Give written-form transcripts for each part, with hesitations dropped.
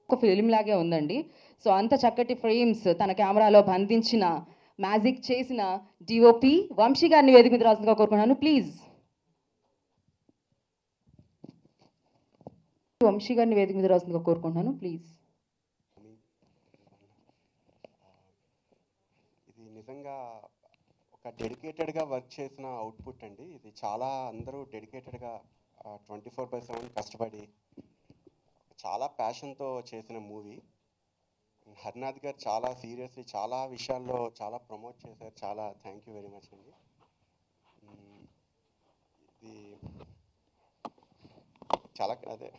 ఒక ఫిలిం లాగే ఉందండి. సో అంత చక్కటి ఫ్రేమ్స్ తన కెమెరాలో బంధించిన మ్యాజిక్ చేసిన డిఓపి వంశీ గారిని వేదిక మీద రాసిందిగా కోరుకున్నాను. ప్లీజ్ వంశీ గారిని వేదిక మీద రాసిందిగా కోరుకుంటున్నాను. ప్లీజ్. ఇది నిజంగా ఒక డెడికేటెడ్గా వర్క్ చేసిన అవుట్పుట్ అండి. ఇది చాలా అందరూ డెడికేటెడ్గా 24/7 కష్టపడి చాలా ప్యాషన్తో చేసిన మూవీ. హరినాథ్ గారు చాలా సీరియస్లీ చాలా విషయాల్లో చాలా ప్రమోట్ చేశారు. చాలా థ్యాంక్ యూ వెరీ మచ్ అండి. ఇది చాలా అదే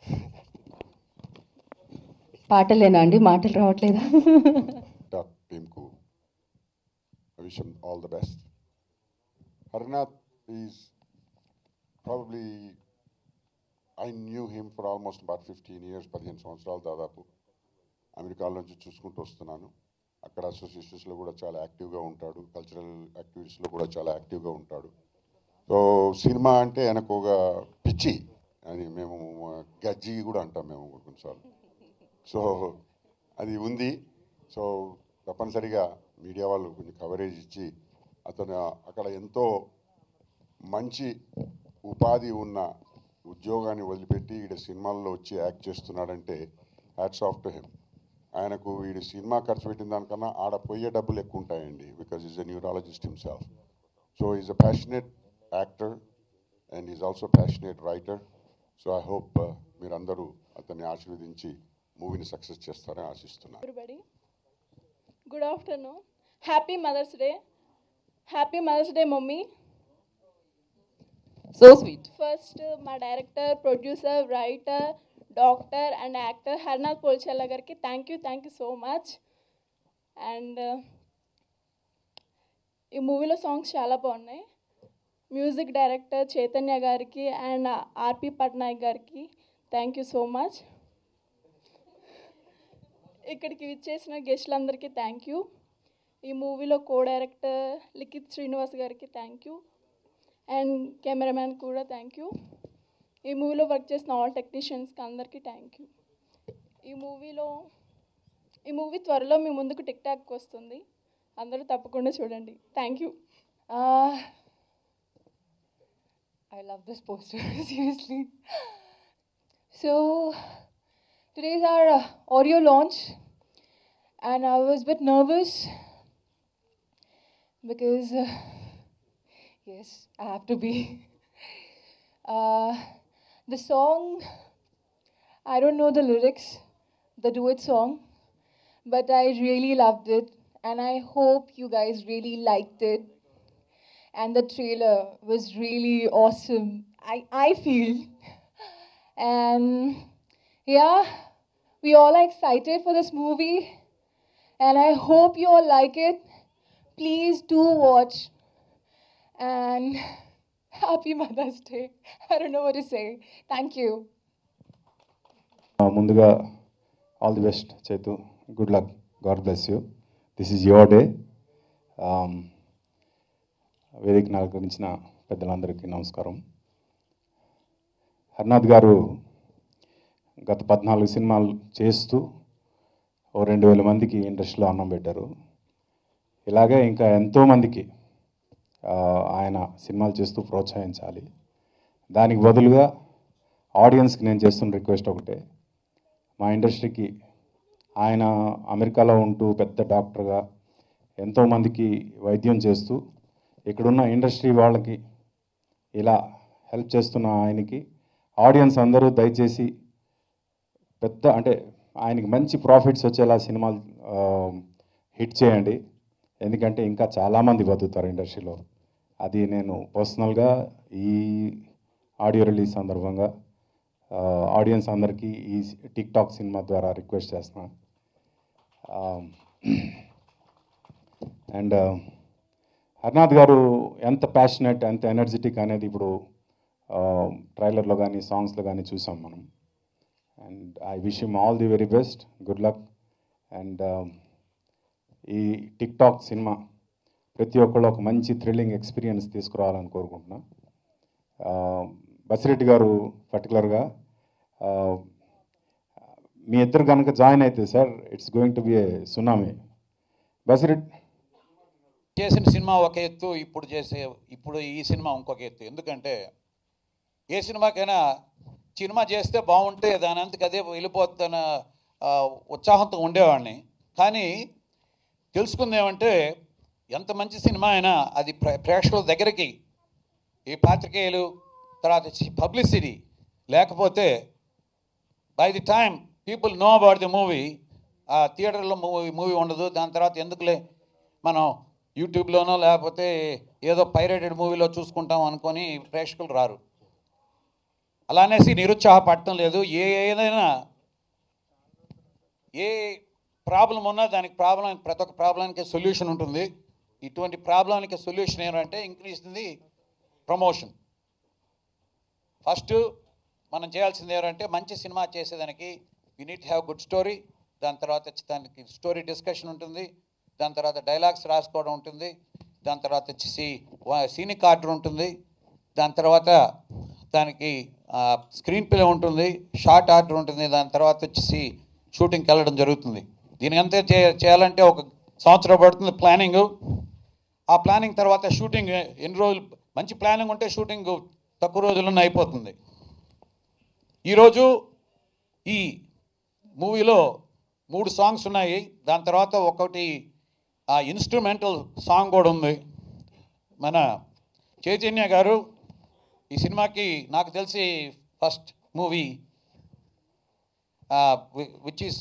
పాటలేనా అండి, మాటలు రావట్లేదా? టీమ్కు I wish him all the best. Harinath is probably, I knew him for almost about 15 years, 15 సంవత్సరాలు దాదాపు అమెరికాలో నుంచి చూసుకుంటూ వస్తున్నాను. అక్కడ అసోసియేషన్స్లో కూడా చాలా యాక్టివ్గా ఉంటాడు, కల్చరల్ యాక్టివిటీస్లో కూడా చాలా యాక్టివ్గా ఉంటాడు. సో సినిమా అంటే ఆయనకు ఒక పిచ్చి అని మేము గజ్జి కూడా అంటాం మేము కొన్నిసార్లు. సో అది ఉంది. సో తప్పనిసరిగా మీడియా వాళ్ళు కొంచెం కవరేజ్ ఇచ్చి అతను అక్కడ ఎంతో మంచి ఉపాధి ఉన్న ఉద్యోగాన్ని వదిలిపెట్టి ఈడ సినిమాల్లో వచ్చి యాక్ట్ చేస్తున్నాడంటే హ్యాట్స్ ఆఫ్ టు హిమ్. ఆయనకు వీడి సినిమా ఖర్చు పెట్టిన దానికన్నా ఆడ పోయే డబ్బులు ఎక్కువ ఉంటాయండి, because is a neurologist himself. So is a passionate actor and is also passionate writer. So I hope మీరందరూ అతన్ని ఆశీర్వదించి మూవీని సక్సెస్ చేస్తారని ఆశిస్తున్నాను. Everybody, good afternoon. Happy Mother's Day. Happy Mother's Day, Mummy. So sweet. First, my director, producer, writer, doctor and actor Harinath Polchella gariki thank you so much. And ఈ మూవీలో songs చాలా బాగున్నాయి. మ్యూజిక్ డైరెక్టర్ చైతన్య గారికి and ఆర్పి పట్నాయక్ గారికి thank you so much. ఇక్కడికి విచ్చేసిన గెస్టులందరికీ thank you. ఈ మూవీలో కో డైరెక్టర్ లిఖిత్ శ్రీనివాస్ గారికి థ్యాంక్ యూ అండ్ కెమెరామ్యాన్ కూడా థ్యాంక్ యూ. ఈ మూవీలో వర్క్ చేసిన ఆల్ టెక్నీషియన్స్కి అందరికీ థ్యాంక్ యూ. ఈ మూవీ త్వరలో మీ ముందుకు టిక్ టాక్ వస్తుంది, అందరూ తప్పకుండా చూడండి. Thank you. I love this poster, seriously. So, today's our audio launch, and I was a bit nervous because, yes, I have to be. The song, I don't know the lyrics, the duet song, but I really loved it, and I hope you guys really liked it. And the trailer was really awesome, I feel. And yeah, we all are excited for this movie, and I hope you all like it. Please do watch, and happy Mother's Day. I don't know what to say. Thank you. ముందుగా all the best చేతు, good luck, God bless you. This is your day. వేదిక అలంకరించిన పెద్దలందరికీ నమస్కారం. హరినాథ్ గారు గత 14 సినిమాలు చేస్తూ 2000 మందికి ఇండస్ట్రీలో అన్నం పెట్టారు. ఇలాగే ఇంకా ఎంతోమందికి ఆయన సినిమాలు చేస్తూ ప్రోత్సహించాలి. దానికి బదులుగా ఆడియన్స్కి నేను చేస్తున్న రిక్వెస్ట్ ఒకటే, మా ఇండస్ట్రీకి ఆయన అమెరికాలో ఉంటూ పెద్ద డాక్టర్గా ఎంతోమందికి వైద్యం చేస్తూ ఇక్కడున్న ఇండస్ట్రీ వాళ్ళకి ఇలా హెల్ప్ చేస్తున్న ఆయనకి ఆడియన్స్ అందరూ దయచేసి అంటే ఆయనకి మంచి ప్రాఫిట్స్ వచ్చేలా సినిమాలు హిట్ చేయండి. ఎందుకంటే ఇంకా చాలామంది బతుకుతారు ఇండస్ట్రీలో. అది నేను పర్సనల్గా ఈ ఆడియో రిలీజ్ సందర్భంగా ఆడియన్స్ అందరికీ ఈ టిక్ టాక్ సినిమా ద్వారా రిక్వెస్ట్ చేస్తున్నాను. అండ్ హరినాథ్ గారు ఎంత ప్యాషనెట్, ఎంత ఎనర్జెటిక్ అనేది ఇప్పుడు ట్రైలర్లో కానీ సాంగ్స్లో కానీ చూసాం మనం. And I wish him all the very best, good luck. And ఈ టిక్ టాక్ సినిమా ప్రతి ఒక్కళ్ళు ఒక మంచి థ్రిల్లింగ్ ఎక్స్పీరియన్స్ తీసుకురావాలని కోరుకుంటున్నా. బసిరెడ్డి గారు పర్టికులర్గా మీ ఇద్దరు కనుక జాయిన్ అయితే sir it's going to be A tsunami. Basireddy చేసిన సినిమా ఒక ఎత్తు, ఇప్పుడు ఈ సినిమా ఇంకొక ఎత్తు. ఎందుకంటే ఏ సినిమాకైనా సినిమా చేస్తే బాగుంటే దాని అంతకు అదే వెళ్ళిపోతున్న ఉత్సాహంతో ఉండేవాడిని. కానీ తెలుసుకుంది ఏమంటే ఎంత మంచి సినిమా అయినా అది ప్రేక్షకుల దగ్గరికి ఈ పాత్రికేయులు తర్వాత పబ్లిసిటీ లేకపోతే by the time people know about the movie, ఆ థియేటర్లో మూవీ ఉండదు. దాని తర్వాత ఎందుకులే మనం యూట్యూబ్లోనో లేకపోతే ఏదో పైరేటెడ్ మూవీలో చూసుకుంటాం అనుకొని ప్రేక్షకులు రారు. అలానేసి నిరుత్సాహపడటం లేదు. ఏదైనా ఏ ప్రాబ్లం ఉన్నా దానికి ప్రతి ఒక్క ప్రాబ్లానికి సొల్యూషన్ ఉంటుంది. ఇటువంటి ప్రాబ్లానికి సొల్యూషన్ ఏంటంటే ఇంక్రీజ్ ది ప్రమోషన్. ఫస్ట్ మనం చేయాల్సింది ఏంటంటే మంచి సినిమా చేసేదానికి you need have good story. దాని తర్వాత దానికి స్టోరీ డిస్కషన్ ఉంటుంది. దాని తర్వాత డైలాగ్స్ రాసుకోవడం ఉంటుంది. దాని తర్వాత వచ్చేసి సీనిక్ ఆర్డర్ ఉంటుంది. దాని తర్వాత దానికి స్క్రీన్ ప్లే ఉంటుంది, షార్ట్ ఆర్డర్ ఉంటుంది. దాని తర్వాత వచ్చేసి షూటింగ్కి వెళ్ళడం జరుగుతుంది. దీనికి అంతే చేయాలంటే 1 సంవత్సరం పడుతుంది ప్లానింగ్. ఆ ప్లానింగ్ తర్వాత షూటింగ్ ఎన్ని రోజులు మంచి ప్లానింగ్ ఉంటే షూటింగ్ తక్కువ రోజుల్లోనే అయిపోతుంది. ఈరోజు ఈ మూవీలో 3 సాంగ్స్ ఉన్నాయి. దాని తర్వాత ఒకటి ఇన్స్ట్రుమెంటల్ సాంగ్ కూడా ఉంది. మన చైతన్య గారు ఈ సినిమాకి నాకు తెలిసి first movie which is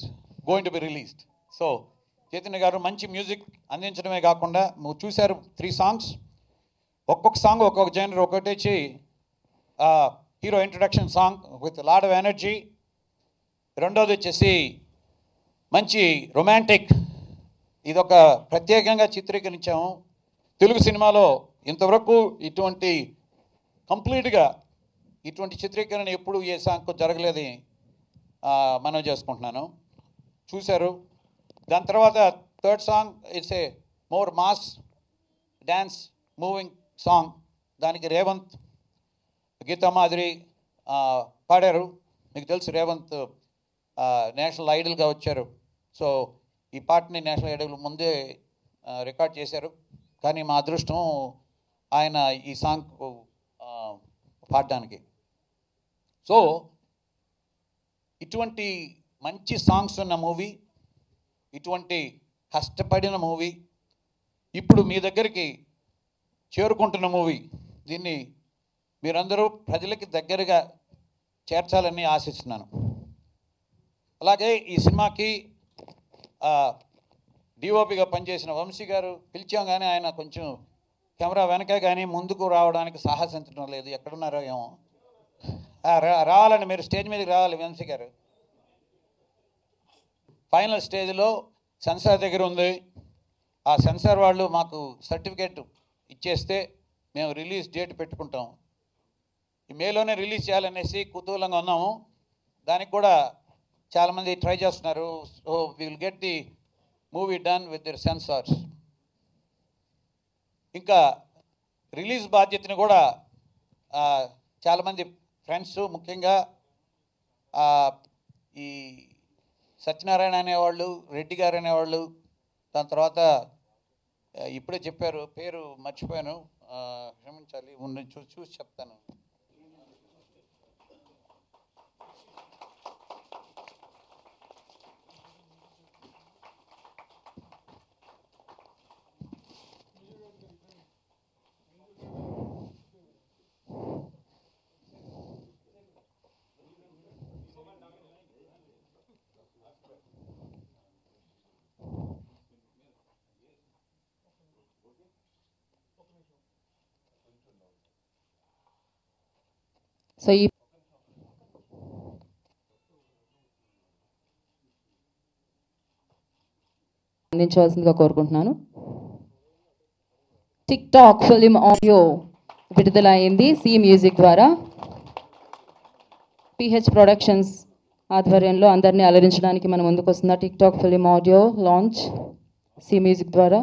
going to be released. So Chaitanya గారు మంచి మ్యూజిక్ అందించడమే కాకుండా నువ్వు చూశారు 3 సాంగ్స్, ఒక్కొక్క సాంగ్ ఒక్కొక్క జనర్. ఒకటి వచ్చి hero introduction song with lot of energy. రెండోది వచ్చేసి మంచి రొమాంటిక్, ఇదొక ప్రత్యేకంగా చిత్రీకరించాము. తెలుగు సినిమాలో ఇంతవరకు ఇటువంటి కంప్లీట్గా ఇటువంటి చిత్రీకరణ ఎప్పుడు ఏ సాంగ్ జరగలేదని మనం చేసుకుంటున్నాను. చూశారు. దాని తర్వాత third song it's a more mass dance moving song. దానికి రేవంత్, గీతా మాధురి పాడారు. మీకు తెలుసు రేవంత్ నేషనల్ ఐడల్గా వచ్చారు. సో ఈ పాటని నేషనల్ ఐడల్ ముందే రికార్డ్ చేశారు. కానీ మా అదృష్టం ఆయన ఈ సాంగ్ పాడడానికి. సో ఇటువంటి మంచి సాంగ్స్ ఉన్న మూవీ, ఇటువంటి కష్టపడిన మూవీ, ఇప్పుడు మీ దగ్గరికి చేరుకుంటున్న మూవీ, దీన్ని మీరందరూ ప్రజలకి దగ్గరగా చేర్చాలని ఆశిస్తున్నాను. అలాగే ఈ సినిమాకి డిఓపిగా పనిచేసిన వంశీ గారు పిలిచాం కానీ ఆయన కొంచెం కెమెరా వెనక కానీ ముందుకు రావడానికి సాహసించడం లేదు. ఎక్కడున్నారో ఏమో. రావాలండి, మీరు స్టేజ్ మీదకి రావాలి వంశీ గారు. ఫైనల్ స్టేజ్లో సెన్సార్ దగ్గర ఉంది. ఆ సెన్సార్ వాళ్ళు మాకు సర్టిఫికేట్ ఇచ్చేస్తే మేము రిలీజ్ డేట్ పెట్టుకుంటాం. ఈ మేలోనే రిలీజ్ చేయాలనేసి కుతూహలంగా ఉన్నాము. దానికి కూడా చాలామంది ట్రై చేస్తున్నారు. So we will get the movie done with their sensors. ఇంకా రిలీజ్ బాధ్యతని కూడా చాలామంది ఫ్రెండ్స్, ముఖ్యంగా ఈ సత్యనారాయణ అనేవాళ్ళు, రెడ్డి గారు అనేవాళ్ళు, దాని తర్వాత ఇప్పుడే చెప్పారు, పేరు మర్చిపోయాను, క్షమించాలి, చూసి చెప్తాను. సో ఈ అందించవలసిందిగా కోరుకుంటున్నాను. టిక్ టాక్ ఫిలిం ఆడియో విడుదల అయింది సి మ్యూజిక్ ద్వారా. పిహెచ్ ప్రొడక్షన్స్ ఆధ్వర్యంలో అందరినీ అలరించడానికి మన ముందుకు వస్తున్న TikTok film audio launch C music ద్వారా.